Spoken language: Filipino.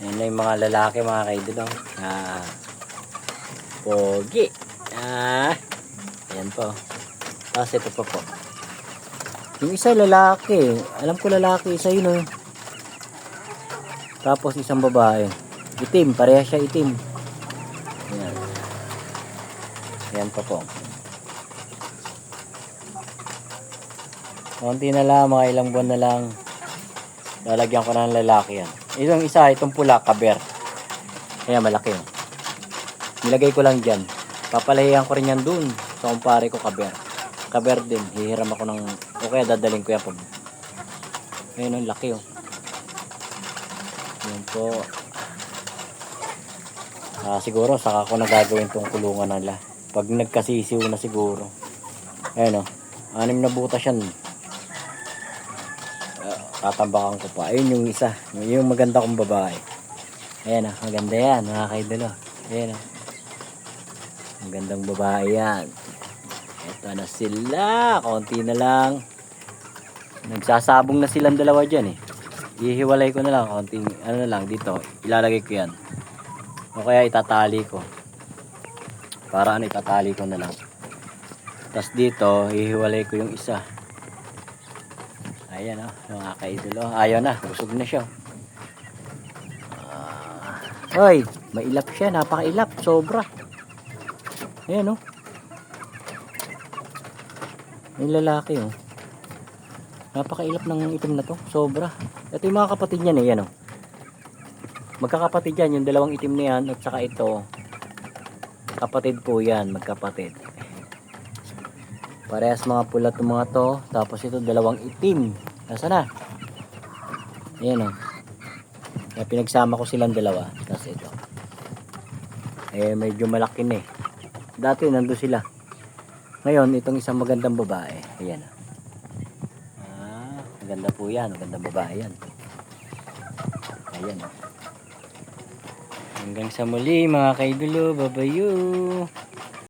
Ayan na yung mga lalaki mga kaidol. Pogi. Ayan po. Tapos ito po. Yung isa lalaki. Alam ko lalaki isa yun. Tapos isang babae. Itim. Pareha siya itim. Ayan. Ayan po. Konti na lang. Mga ilang buwan na lang. Lalagyan ko na ng lalaki yan. Itong isa. Itong pula. Kaber. Ayan malaki. Nilagay ko lang dyan. Papalahiyan ko rin yan dun. Sa kumpare ko kaber. Kaber din. Hihiram ako ng... O kaya dadaling ko yan po. Ayan ang laki. Ayan po. Siguro saka ko na gagawin tong kulungan nila. Pag nagkasisiw na siguro. Ayan 6 na butas yan. Tatambakan ko pa. Ayun yung isa. Yung maganda kong babae. Ayan maganda yan mga kaidolo. Ayan magandang babae yan. Ito na sila. Konti na lang. Nagsasabong na silang dalawa dyan Ihiwalay ko na lang. Konting ano na lang dito. Ilalagay ko yan. O kaya itatali ko. Para itatali ko na lang. Tapos dito, ihiwalay ko yung isa. Ayan mga kaidolo. Ayaw na. Busog na siya. Hoy, mailap siya. Napakailap. Sobra. Ayan yung lalaki napakailap ng itim na to. Sobra. Ito yung mga kapatid niyan yan magkakapatid yan. Yung dalawang itim na yan at saka ito. Kapatid po yan. Magkapatid. Parehas mga pula itong mga to. Tapos ito dalawang itim. Nasaan na? Ayan Kaya pinagsama ko silang dalawa. Tapos ito. Medyo malaki na Dati nandun sila. Ngayon itong isang magandang babae. Ayan maganda po yan. Magandang babae yan. Ayan Hanggang sa muli mga kaidolo. Babayu.